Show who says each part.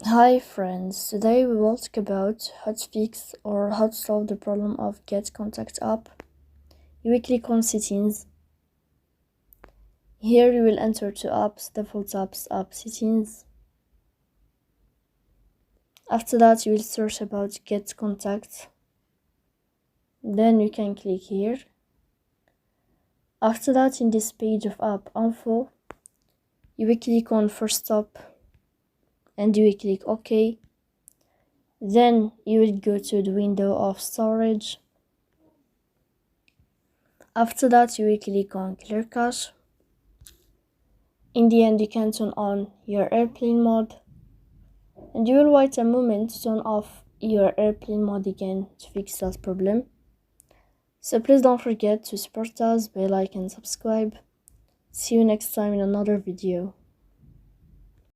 Speaker 1: Hi friends, today we will talk about how to fix or how to solve the problem of Getcontact app. You will click on settings. Here you will enter to apps, default apps, app settings. After that you will search about Getcontact. Then you can click here. After that, in this page of app info, you will click on first stop and you will click OK. Then you will go to the window of storage. After that, you will click on clear cache. In the end, you can turn on your airplane mode and you will wait a moment to turn off your airplane mode again to fix that problem. So please don't forget to support us by like and subscribe. See you next time in another video.